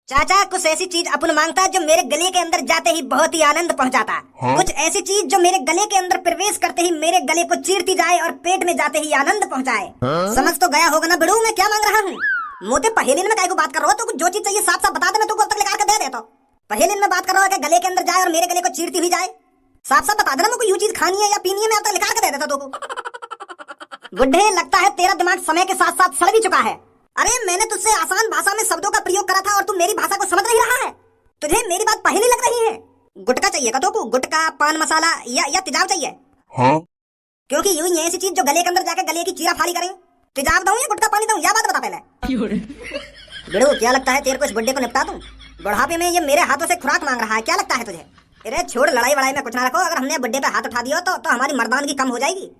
चाचा कुछ ऐसी चीज अपन मांगता जो मेरे गले के अंदर जाते ही बहुत ही आनंद पहुंचाता। कुछ ऐसी चीज जो मेरे गले के अंदर प्रवेश करते ही मेरे गले को चीरती जाए और पेट में जाते ही आनंद पहुंचाए। समझ तो गया होगा ना बड़ू मैं क्या मांग रहा हूँ। मोटे पहेलिन में काय को बात कर रहा हो, तो जो चीज चाहिए साफ साफ बता दे, मैं तुमको अब तक निकाल कर दे देता। पहेलिन में बात कर रहा हो गले के अंदर जाए और मेरे गले को चीरती हुई जाए। साफ साफ बता देना मुझको यूं चीज खानी है या पीनी है, मैं अब तक निकाल कर दे देता तुमको। बुढ़े लगता है तेरा दिमाग समय के साथ साथ सड़ भी चुका है। अरे मैंने तुझसे आसान भाषा में शब्दों का प्रयोग करा था और तू मेरी भाषा को समझ नहीं रहा है। तुझे मेरी बात पहेली लग रही है। गुटका चाहिए का तो गुटका पान मसाला या तेजाब चाहिए? हाँ? क्योंकि यूं ही ऐसी चीज जो गले के अंदर जाकर गले की चीरा फाड़ी करे। तेजाब दूं या गुटका पानी दूं, या बात बता पहले। बिड़ू क्या लगता है तेरे को इस बुड्ढे को निपटा दूं? बुढ़ापे में ये मेरे हाथों से खुराक मांग रहा है, क्या लगता है तुझे? अरे छोड़ लड़ाई वड़ाई में कुछ ना रखो। अगर हमने बुड्ढे पे हाथ उठा दिया तो हमारी मर्दानगी कम हो जाएगी।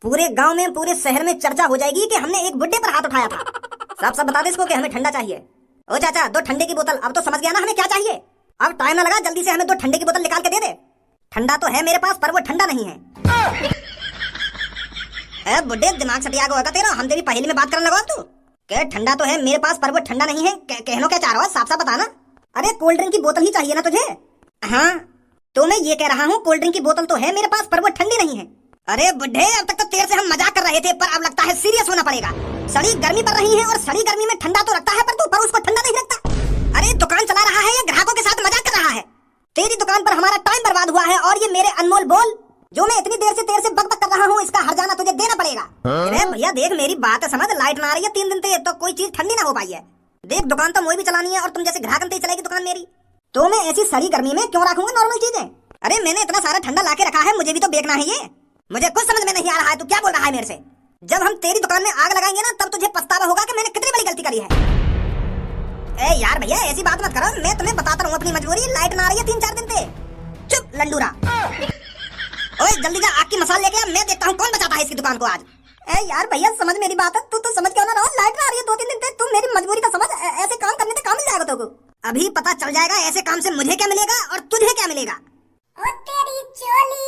पूरे गांव में पूरे शहर में चर्चा हो जाएगी कि हमने एक बुड्ढे पर हाथ उठाया था। साफ साफ बता दे इसको कि हमें ठंडा चाहिए। ओ चाचा 2 ठंडे की बोतल। अब तो समझ गया ना हमें क्या चाहिए। अब टाइम ना लगा, जल्दी से हमें 2 ठंडे की बोतल निकाल के दे दे। ठंडा तो है मेरे पास पर वो ठंडा नहीं है। बुड्ढे दिमाग सटिया होगा तेरा, हम तेरी पहेली में बात करने लगा तू। क्या ठंडा तो है मेरे पास पर वो ठंडा नहीं है, कहनो क्या चाह रहा है साफ साफ बताना। अरे कोल्ड ड्रिंक की बोतल ही चाहिए ना तुझे? हाँ तो मैं ये कह रहा हूँ कोल्ड ड्रिंक की बोतल तो है मेरे पास पर वो ठंडी नहीं है। अरे बुड्ढे अब तक तो तेरे से हम मजाक कर रहे थे, पर अब लगता है सीरियस होना पड़ेगा। सड़ी गर्मी पड़ रही है और सड़ी गर्मी में ठंडा तो रखता है पर तू पर उसको ठंडा नहीं रखता। अरे दुकान चला रहा है या ग्राहकों के साथ मजाक कर रहा है? तेरी दुकान पर हमारा टाइम बर्बाद हुआ है और ये मेरे अनमोल बोल जो मैं इतनी देर से तेरे से बक कर रहा हूँ, इसका हर्जाना तुझे देना पड़ेगा। अरे भैया देख मेरी बात समझ, लाइट ना आ रही है 3 दिन से तो कोई चीज ठंडी ना हो पाई है। देख दुकान तो मुझे भी चलानी है और तुम जैसे ग्राहक अंत चलेगी दुकान मेरी, तो मैं ऐसी सड़ी गर्मी में क्यों रखूंगा नॉर्मल चीजें। अरे मैंने इतना सारा ठंडा ला के रखा है, मुझे भी तो देखना है। ये मुझे कुछ समझ में नहीं आ रहा है, तू क्या बोल रहा है मेरे से? जब हम तेरी दुकान में आग लगाएंगे ना तब तुझे पछतावा होगा कि मैंने कितनी बड़ी गलती करी है। ए यार भैया ऐसी बात मत करो, मैं तुम्हें बताता हूँ अपनी मजबूरी। लाइट ना आ रही है 3-4 दिन से। चुप लंडूरा। ओए जल्दी जा आग की मसाल लेके आ, मैं देखता हूँ कौन बचाता है इसकी दुकान को आज। ए यार भैया समझ मेरी बात है, तू तो समझ क्यों ना रहा? लाइट ना आ रही है 2-3 दिन से, तू मेरी मजबूरी तो समझ। ऐसे काम करने से काम मिल जाएगा तुमको। अभी पता चल जाएगा ऐसे काम से मुझे क्या मिलेगा और तुझे क्या मिलेगा। ओ तेरी चोली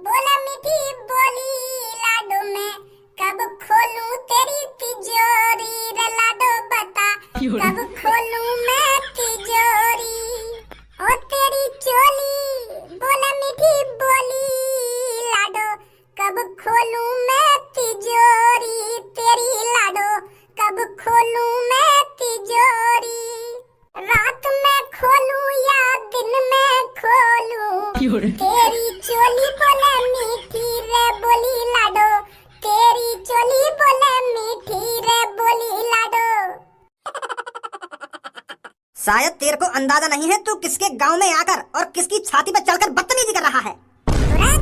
बोला मीठी बोली लाडो में कब खोलूं तेरी तिजोरी रे लाडो बता कब खोलूं मैं तिजोरी। ओ तेरी चोली बोला मीठी बोली लाडो कब खोलूं मैं तिजोरी तेरी लाडो कब खोलूं मैं तिजोरी। रात में खोलूं या दिन में खोलूं तेरी चोली बोले मीठी रे बोली लाडो तेरी चोली बोले मीठी रे बोली लाडो। शायद तेरे को अंदाजा नहीं है तू किसके गांव में आकर और किसकी छाती पर चढ़कर बदतमीजी कर रहा है।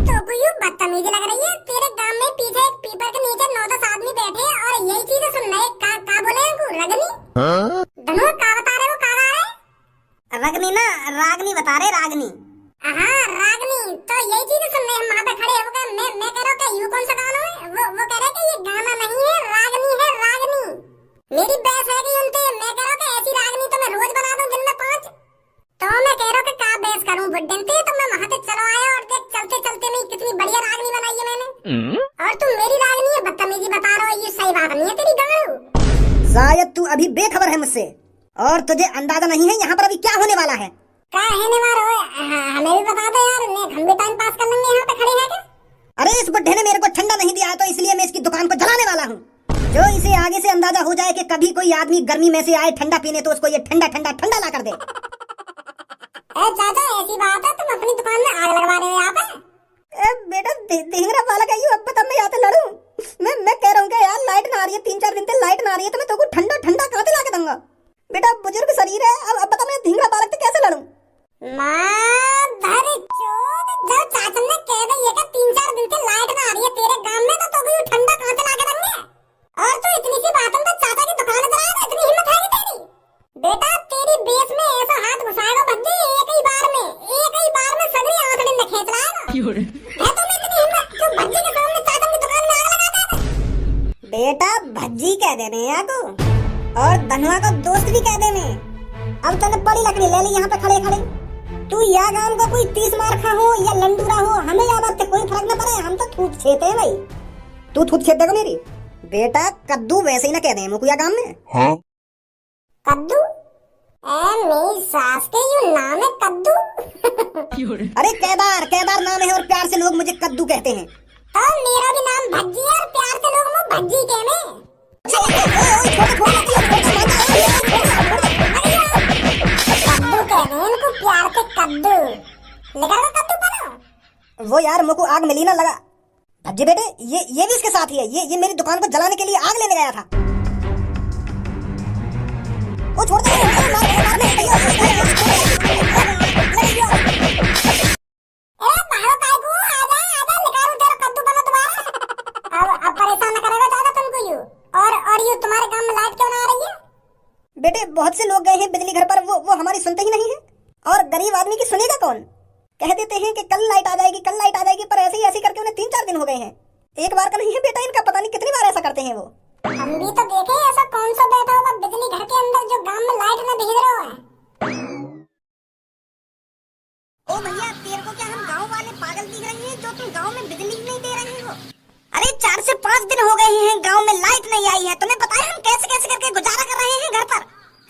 तो बदतमीजी लग रही है। तेरे गांव में पीछे एक पीपल के नीचे 9-10 आदमी बैठे और यही चीजें सुन रहे। का बोले रगनी धनु का बता रहे हो? का रहे रगनी ना रागनी बता रहे, रागनी। हाँ रागनी, तो यही चीजें सुन रहे हैं वहाँ पे खड़े होकर। मैं कह रहा हूँ यू कौन सा गाना है? वो कह रहे कि ये गाना नहीं है रागनी है रागनी। मेरी बहस है कि उनसे मैं कह रहा हूँ ऐसी रागनी तो मैं रोज बना दूं दिन में 5। तो मैं कह रहा हूँ का बहस करूँ बुड्ढे से, तो मैं वहाँ तक चलो आया और देख चलते चलते में कितनी बढ़िया रागनी बनाई है मैंने। और तुम मेरी रागनी है बदतमीजी बता रहे हो, ये सही बात नहीं है तेरी गाड़ू। शायद तू अभी बेखबर है मुझसे और तुझे अंदाजा नहीं है यहाँ पर अभी क्या होने वाला है। क्या होने वाला है हमें भी बता दो यार, हम भी टाइम पास कर लेंगे यहाँ पे खड़े हैं क्या? अरे इस बुड्ढे ने मेरे को ठंडा नहीं दिया है तो इसलिए मैं इसकी दुकान को जलाने वाला हूँ। जो इसे आगे से अंदाजा हो जाए कि कभी कोई आदमी गर्मी में से आए ठंडा पीने तो उसको ये ठंडा ठंडा ठंडा ला कर दे। चाचा ऐसी बात है तुम अपनी दुकान में आग लगवा रहे हो यहाँ पे? बेटा ढींगरा बालक है अब बता मैं यहाँ से लड़ूं? मैं कह रहा हूँ कि यार लाइट ना आ रही है 3-4 दिन से, लाइट ना आ रही है तो मैं तुमको ठंडा ठंडा कहाँ से ला के दूंगा? बेटा बुजुर्ग शरीर है, अब बता मैं ढींगरा बालक से कैसे लड़ूं? जब चाचा ने कह दिया कि 3-4 दिन से लाइट ना आ रही है तेरे गांव में तो भी ठंडा कहाँ से ला के देंगे? और तू इतनी सी बात में चाचा की दुकान पर आया, इतनी हिम्मत है तेरी? बेटा तेरी बेस में ऐसा हाथ घुसाएगा भज्जी एक ही बार में सगरी आंखड़ी में खींच लाएगा। है तुम्हें इतनी हिम्मत जो भज्जी के सामने चाचा की दुकान में आग लगा देगा? बेटा भज्जी कह देने या को और धनुआ को दोस्त भी कह देने। अब तूने बड़ी लकड़ी ले ली यहाँ पे खड़े खड़े। तू या गांव को कोई 30 मार खा हो या लंडूरा हो, हमें या बात से कोई फर्क न पड़े, हम तो थूत छेते हैं भाई। तू थूत छेत देगा मेरी? बेटा कद्दू वैसे ही ना कह दे मुकुया गांव में। हाँ? कद्दू मेरी सास के यू नाम है कद्दू। अरे केदार, केदार नाम है और प्यार से लोग मुझे कद्दू कहते हैं। तो मेरा भी नाम भज्जी है और प्यार से लोग मुझे भज्जी कहने। कद्दू कहने इनको प्यार से कद्दू। लिखा हुआ कद्दू बनो। वो यार मुझको आग मिली ना लगा। भज्जी बेटे ये भी इसके साथ ही है। ये मेरी दुकान को जलाने के लिए आग लेने गया था। वो छोड़ दे। तुम्हारे गांव में लाइट क्यों ना आ रही है? बेटे बहुत से लोग गए हैं बिजली घर पर, वो हमारी सुनते ही नहीं है। और गरीब आदमी की सुनेगा कौन? कह देते हैं कि कल लाइट आ जाएगी, कल लाइट आ जाएगी, पर ऐसे करके उन्हें 3-4 दिन हो गए हैं। एक बार का नहीं है बेटा इनका, पता नहीं कितनी बार ऐसा करते हैं वो। हम भी तो देखे ऐसा कौन सा बैठा होगा बिजली घर के अंदर जो गांव में लाइट न भेज रहा है। ओ भैया तेरे को क्या हम गांव वाले पागल दिख रहे हैं जो तुम गांव में बिजली नहीं दे रहे हो? अरे 4 से 5 दिन हो गए हैं गांव में लाइट नहीं आई है। तुम्हें पता है हम कैसे करके गुजारा कर रहे हैं घर पर?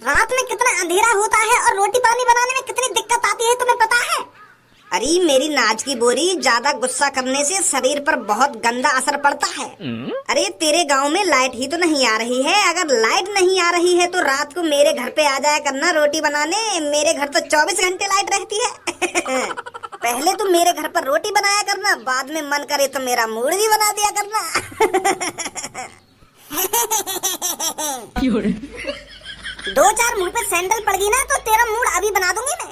रात में कितना अंधेरा होता है और रोटी पानी बनाने में कितनी दिक्कत आती है, तुम्हें पता है? अरे मेरी नाज की बोरी, ज्यादा गुस्सा करने से शरीर पर बहुत गंदा असर पड़ता है। अरे तेरे गांव में लाइट ही तो नहीं आ रही है। अगर लाइट नहीं आ रही है तो रात को मेरे घर पे आ जाया करना रोटी बनाने। मेरे घर तो 24 घंटे लाइट रहती है। पहले तो मेरे घर पर रोटी बनाया करना, बाद में मन करे तो मेरा मूड भी बना दिया करना। 2-4 मुंह पे सैंडल पड़ गई ना तो तेरा मूड अभी बना दूंगी मैं।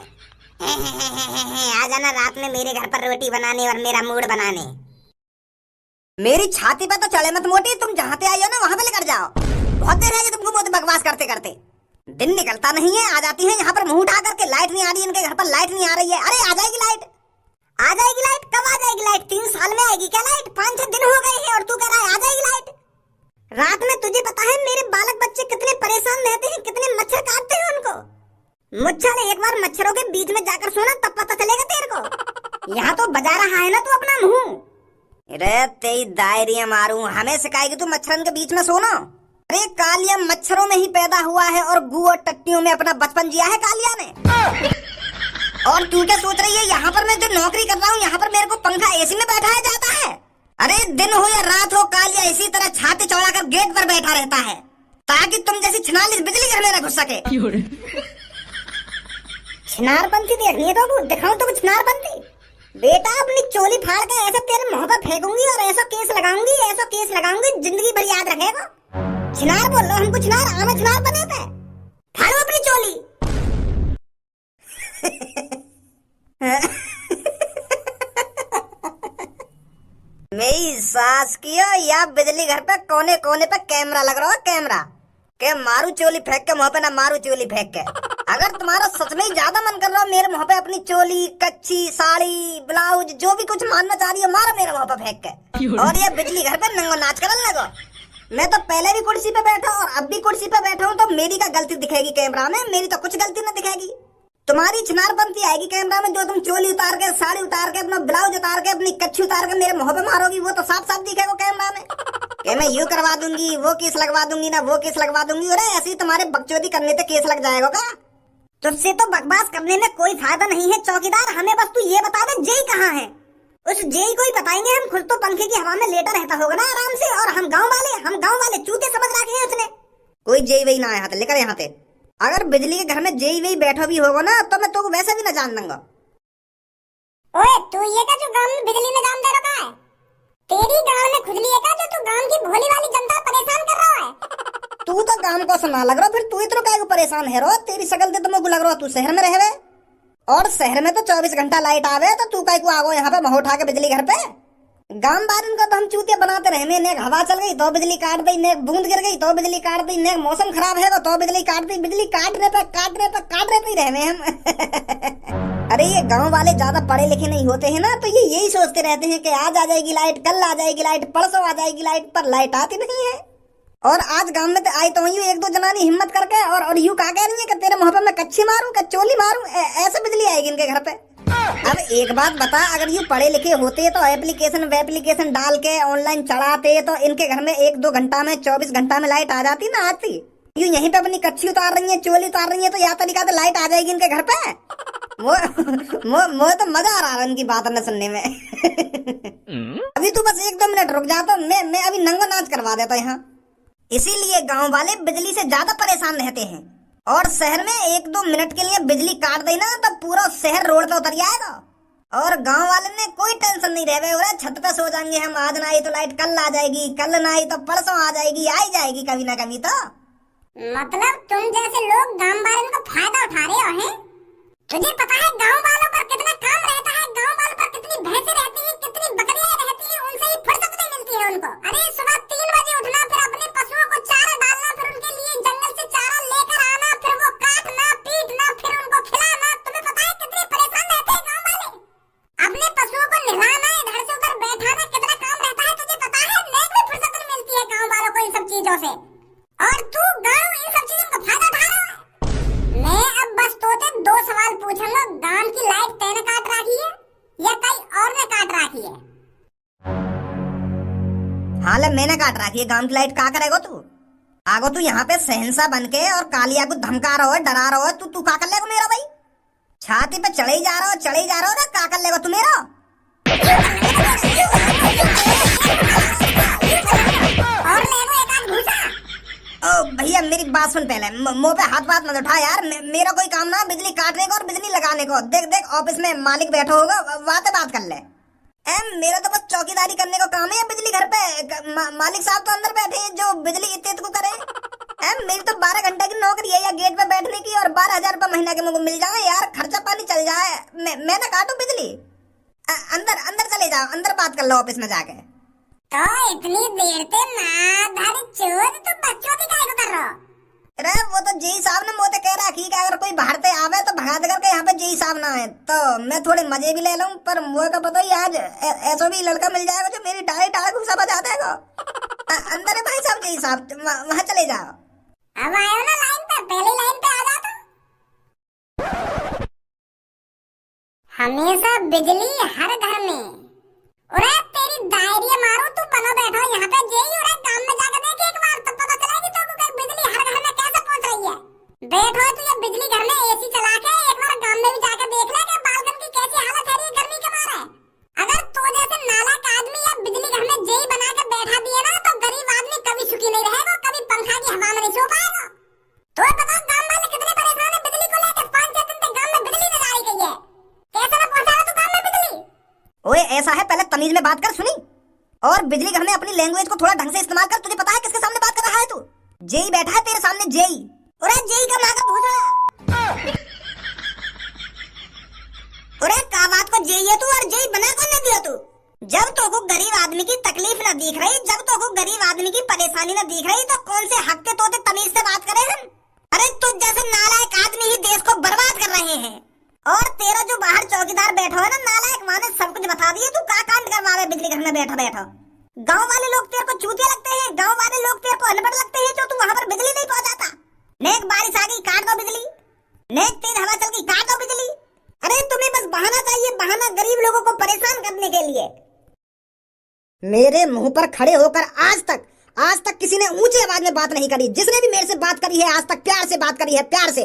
आ जाना रात में मेरे घर पर रोटी बनाने और मेरा मूड बनाने। मेरी छाती पे तो चढ़े मत मोटी, तुम जहाँ पे आई हो ना वहाँ पे लेकर जाओ। बहुत देर है तुमको बहुत बकवास करते करते। दिन निकलता नहीं है, आ जाती है यहाँ पर मुंह उठा करके। लाइट नहीं आ रही, इनके घर पर लाइट नहीं आ रही है। अरे आ जाएगी लाइट, आ जाएगी लाइट। कब आ जाएगी लाइट? 3 साल में आएगी क्या लाइट? 5-6 दिन हो गए हैं और तू कह रहा है आ जाएगी लाइट। रात में तुझे पता है मेरे बालक बच्चे कितने परेशान रहते हैं, कितने मच्छर काटते हैं उनको। मुझे एक बार मच्छरों के बीच में जाकर सोना तब पता चलेगा तेरे को। यहाँ तो बजा रहा है ना तू अपना मुंह। अरे तेरी दायरियां मारूं, हमें सिखाएगी तू मच्छरन के बीच में सोना? अरे कालिया मच्छरों में ही पैदा हुआ है और गू और टट्टियों में अपना बचपन जिया है कालिया ने। और तू क्या सोच रही है यहाँ पर मैं जो नौकरी कर रहा हूँ यहाँ पर मेरे को पंखा एसी में बैठाया जाता है? अरे दिन हो या रात हो कालिया इसी तरह छाती चौड़ा कर गेट पर बैठा रहता है ताकि तुम जैसी छिनालिस बिजली घर में न घुस सके। छिनारपंथी देखनी है तो दिखाऊं तो छिनारपंथी? बेटा अपनी चोली फाड़ के ऐसा तेरे मुंह पर फेंकूंगी और ऐसा केस लगाऊंगी जिंदगी भर याद रखेगा। छिनार बोल लो हमको छिनार, आना छिनार बने पे फाड़ो अपनी चोली। मेरी सास की या बिजली घर पे कोने कोने पे कैमरा लग रहा है, कैमरा के मारू चोली फेंक के मुंह पे ना मारू चोली फेंक के। अगर तुम्हारा सच में ज्यादा मन कर रहा हो मेरे मुंह पे अपनी चोली, कच्ची साड़ी, ब्लाउज जो भी कुछ मारना चाह रही हो मारो मेरे मुंह पे फेंक के। और ये बिजली घर पे नंगो नाच करने लगो। मैं तो पहले भी कुर्सी पे बैठा और अब भी कुर्सी पे बैठा हूँ तो मेरी क्या गलती दिखेगी कैमरा में? मेरी तो कुछ गलती न दिखेगी। तुम्हारी छिनारपंथी आएगी कैमरा में जो तुम चोली उतार के, साड़ी उतार के, अपना ब्लाउज उतार के, अपनी कच्छी उतार के मेरे मुंह पे मारोगी। वो तो साफ साफ दिखेगा कैमरा में कि मैं यूं करवा दूंगी, वो केस लगवा दूंगी ना वो केस लगवा दूंगी। अरे ऐसी तुम्हारे बकचोदी करने से केस लग जाएगा का? तुझसे तो बकवास करने में कोई फायदा नहीं है चौकीदार। हमें बस तू ये बता दे जेई कहाँ है? उस जेई को ही बताएंगे हम। खुद तो पंखे की हवा में लेटा रहता होगा ना आराम से। और हम गाँव वाले चूते समझ रखे हैं उसने। कोई जेई वही ना आया था लेकर यहाँ पे। अगर बिजली के घर में जेई वही बैठा भी होगा ना तो मैं तो वैसे भी ना जान दूंगा। ओए तू ये का जो गांव में बिजली में जान दे रखा है? तेरी गांव में खुजली है का जो तू गांव की भोली वाली जनता परेशान कर रहा है? तू तो काम को सुना लग रहा, फिर तू इतना काय को परेशान है रो? तेरी शकल से तो मुझे लग रहा तू शहर में रहवे और शहर में तो 24 घंटा लाइट आवे तो तू काय को आगो यहाँ पे मुंह उठा के बिजली घर पे। गांव बारन को तो हम चूतिया बनाते रहे। ने हवा चल गई तो बिजली काट दी, ने बूंद गिर गई तो बिजली काट दी, ने मौसम खराब है तो बिजली काट दी। बिजली काटने पे ही रहे हम। अरे ये गांव वाले ज्यादा पढ़े लिखे नहीं होते हैं ना तो ये यही सोचते रहते हैं कि आज आ जाएगी लाइट, कल आ जाएगी लाइट, परसों आ जाएगी लाइट, पर लाइट आती नहीं है। और आज गांव में तो आई तो यूं 1-2 जनानी हिम्मत करके और यूं कहा कह रही है कि तेरे मुंह पे मैं कच्ची मारूं, चोली मारूं। ऐसे बिजली आएगी इनके घर पे। अब एक बात बता, अगर ये पढ़े लिखे होते तो एप्लीकेशन डाल के ऑनलाइन चढ़ाते तो इनके घर में 1-2 घंटा में 24 घंटा में लाइट आ जाती ना आती। यूं यहीं पे अपनी कच्छी उतार रही है, चोली उतार रही है, तो या तरीका से लाइट आ जाएगी इनके घर पे। वो तो मजा आ रहा है उनकी बात में सुनने में। अभी तू बस 1-2 मिनट रुक जा, तो मैं अभी नंगा नाच करवा देता यहाँ। इसीलिए गांव वाले बिजली से ज्यादा परेशान रहते हैं, और शहर में 1-2 मिनट के लिए बिजली काट देना तो पूरा शहर रोड पे उतर जाएगा, और गांव वाले ने कोई टेंशन नहीं रहे। बोले छत पे सो जाएंगे हम, आज ना आई तो लाइट कल आ जाएगी, कल ना आई तो परसों आ जाएगी, आ ही जाएगी कभी ना कभी तो। मतलब तुम जैसे लोग गांव वालों का फायदा उठा रहे हो हैं? तुझे पता है गांव वालों पर कितना काम रहता है, गांव वालों पर कितनी भैंसें रहती हैं, कितनी बकरियां रहती हैं, उनसे ही फुर्सत नहीं मिलती है उनको। अरे सुबह 3 बजे उठना, फिर अपने पशुओं को चारा डालना, फिर उनके लिए जंगल से चारा लेकर आना, फिर वो काटना पीटना, फिर उनको खिलाना। तुम्हें पता है कितने परेशान रहते हैं गांव वाले? अपने पशुओं को नहलाना, इधर से उधर बैठाना, कितना काम रहता है तुझे पता है? नेक भी फुर्सत नहीं मिलती है गांव वालों को इन सब चीजों से, और तू गांव इन सब चीजों का फायदा उठा रहा है। मैं अब बस तोते 2 सवाल पूछूंगा, गांव की लाइट तैने काट रखी है या कहीं और ने काट रखी है? हाँ मैंने काट रखी है गांव की लाइट, का करेगो तू? आगो तू यहाँ पे सहनसा बनके और कालिया को धमका रहो, डरा रहो, तू का कर लेगो मेरा भाई? छाती पे चढ़े ही जा रहा हो ना, का कर लेगो तू मेरा? और लेगो एक आध घूसा। ओ भैया मेरी बात सुन पहले, मुंह पे हाथ मत उठा यार। मेरा कोई काम ना बिजली काटने को और बिजली लगाने को। देख ऑफिस में मालिक बैठा होगा, वहां पे बात कर ले। मेरा तो बस चौकीदारी करने को काम है बिजली घर पे। मालिक साहब तो अंदर बैठे हैं जो बिजली इतने को करे। मेरी तो 12 घंटे की नौकरी है या गेट पे बैठने की, और 12,000 रुपए महीना के मुझे मिल जाए यार, खर्चा पानी चल जाए। मैं ना काटू बिजली? अंदर चले जाओ, अंदर बात कर लो ऑफिस में जाके। तो इतनी देर से माधारी चोद तुम बच्चों की काय को कर रहे हो? अरे वो तो जेई साहब ने मुझे कह रहा कि अगर कोई बाहर से आवे तो भगा देकर के यहाँ पे जेई साहब ना आए, तो मैं थोड़े मजे भी ले लूं। पर मुझे का पता ही आज ऐसा भी लड़का मिल जाएगा जो मेरी टाड़ घुसा बजा देगा। अंदर है भाई साहब, जेई साहब वहाँ चले जाओ। अब आयो ना लाइन पे, पहली लाइन पे आ जाता। हमेशा बिजली हर घर में। अरे तेरी दायरी मारो, तू बनो बैठो यहाँ पे जेई। और काम में जाकर देख एक बार, तब पता चलेगी तो कि बिजली हर घर में कैसे पहुंच रही है। बैठो तू ये बिजली घर में एसी चला के एक बार गांव में भी जाकर देख ले कि बालकन की कैसी हालत है रही गर्मी के मारे। अगर तो जैसे नालायक आदमी या बिजली घर में जेई बना के बैठा दिए ना, तो गरीब आदमी कभी सुखी नहीं रहेगा, कभी पंखा की हवा में नहीं सो पाएगा। तो बताओ गांव वाले कितने परेशान है बिजली को लेकर। 5-6 दिन तक गांव में बिजली नहीं आई गई है, कैसे ना पहुंचा तू गांव में बिजली? ओए ऐसा है, पहले तमीज में बात कर, सुनी? और बिजली घर में अपनी लैंग्वेज को थोड़ा ढंग से इस्तेमाल कर। तुझे पता है किसके सामने बात कर रहा है तू? जेई बैठा है तेरे सामने, जेई। अरे जेई का मां का भूसा। अरे का बात को जेई है तू, और जेई बना कौन ने दिया तू? जब तो को गरीब आदमी की तकलीफ न दिख रही, जब तो को गरीब आदमी की परेशानी न दिख रही, तो कौन से हक के तोते तमीज से बात करें हम? अरे तुझ जैसे नालायक आदमी ही देश को बर्बाद कर रहे हैं। और तेरा जो बाहर चौकीदार बैठा है ना नालायक, माने सब कुछ बता दिए। तू का कांड करवा रहे बिजली घर में बैठा? गांव वाले लोग तेरे को चूतिया लगते हैं, गांव वाले लोग तेरे को अनपढ़ लगते हैं जो तू वहां पर बिजली नहीं पहुंचाता। नेक बारिश आ गई काट दो बिजली, नेक तेज हवा चल गई काट दो बिजली। अरे तुम्हें बस बहाना चाहिए, बहाना गरीब लोगों को परेशान करने के लिए। मेरे मुंह पर खड़े होकर आज तक किसी ने ऊंची आवाज में बात नहीं करी। जिसने भी मेरे से बात करी है आज तक प्यार से बात करी है, प्यार से।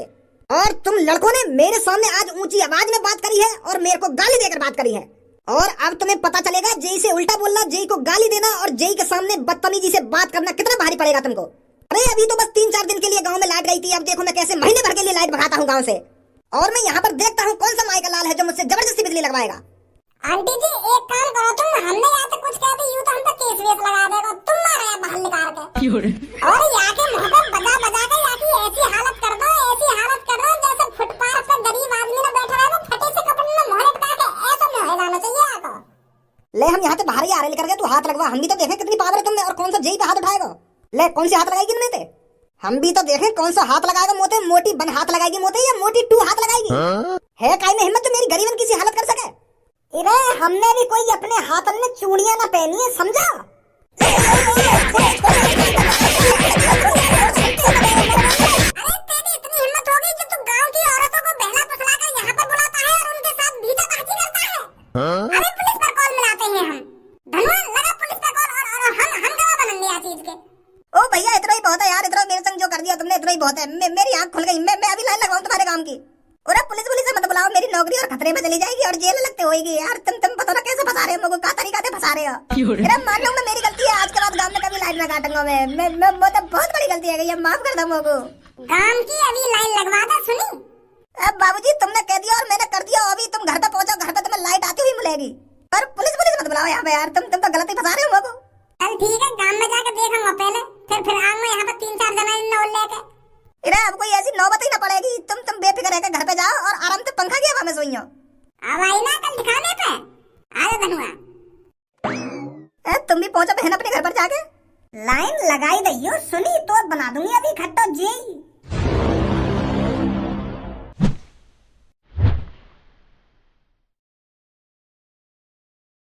और तुम लड़कों ने मेरे सामने आज ऊंची आवाज में बात करी है और मेरे को गाली देकर बात करी है। और अब तुम्हें पता चलेगा जेई से उल्टा बोलना, जेई को गाली देना और जेई के सामने बदतमीजी से बात करना कितना भारी पड़ेगा तुमको। अरे अभी तो बस 3-4 दिन के लिए गांव में लाइट गई थी, अब देखो मैं कैसे महीने भर के लिए लाइट भगाता हूँ गांव से। और मैं यहाँ पर देखता हूँ कौन सा माई का लाल है जो मुझसे जबरदस्ती बिजली लगवाएगा। आंटी जी एक काम करो तुम, हमने यहाँ से कुछ कहते यूं तो हम तो केस वेस लगा देगा, तुम मारे बाहर निकाल के। और यहाँ के मुंह पे बजा के यहाँ की ऐसी हालत कर दो जैसे फुटपाथ पे गरीब आदमी ने बैठा है, वो फटे से कपड़े में मोहर लटका के ऐसा मोहर लाना चाहिए आपको। ले हम यहाँ से बाहर ही आ रहे, लेकर के तू हाथ लगवा, हम भी तो देखें कितनी पावर है तुम में। और कौन सा जेई पे हाथ उठाएगा? ले कौन सी हाथ लगाएगी तुमने? हम भी तो देखें कौन सा हाथ लगाएगा मोते। मोटी बन हाथ लगाएगी मोते या मोटी टू हाथ लगाएगी? है काई में हिम्मत तो मेरी गरीबन किसी हालत कर सके? इरे हमने भी कोई अपने हाथ में चूड़ियां ना पहनी है, समझा? अरे तेरी इतनी हिम्मत हो गई कि तू गांव की औरतों को बहला फुसलाकर यहाँ पर बुलाता है और उनके साथ भीतरबाजी करता है। अरे पुलिस पर कॉल मिलाते हैं हम। धनवान लगा पुलिस पर कॉल, और हम गवाह बनेंगे इस चीज के। ओ भैया इतना ही बहुत है यार, इतना मेरे संग जो कर दिया दिया तुमने, इतना ही बहुत है। मेरी आंख खुल गई। मैं अभी लाइन लगाऊं तुम्हारे काम की। और अब पुलिस पुलिस से मत बुलाओ, मेरी नौकरी और खतरे में चली जाएगी और जेल लगते होएगी यार। तुम पता ना कैसे फंसा रहे हो मुझको, का तरीका से फंसा रहे हो। अरे मान लो मैं, मेरी गलती है, आज के बाद गांव में कभी लाइन ना काटूंगा मैं मतलब बहुत बड़ी गलती है, ये माफ कर दो मुझको। गांव की अभी लाइन लगवा दो सुनी। अब बाबूजी तुमने कह दिया और मैंने कर दिया, अभी तुम घर पे पहुंचो, घर पे तुम्हें लाइट आती हुई मिलेगी। और पुलिस पुलिस मत बुलाओ यहाँ पे यार, तुम तो गलती फंसा रहे हो मुझको। चल ठीक है, गांव में जाकर देखूंगा पहले, फिर आऊंगा यहाँ पे 3-4 जना नौल लेके। अरे अब कोई ऐसी नौबत ही ना पड़ेगी। तुम बेफिक्र रहकर घर पे जाओ और आराम से पंखा की हवा में सोइयो। अब आई ना कल दिखाने पे, आ जा धनुआ। तुम भी पहुंचो बहन अपने घर पर जाके। लाइन लगाई दइयो सुनी, तो बना दूंगी अभी खट्टो जी।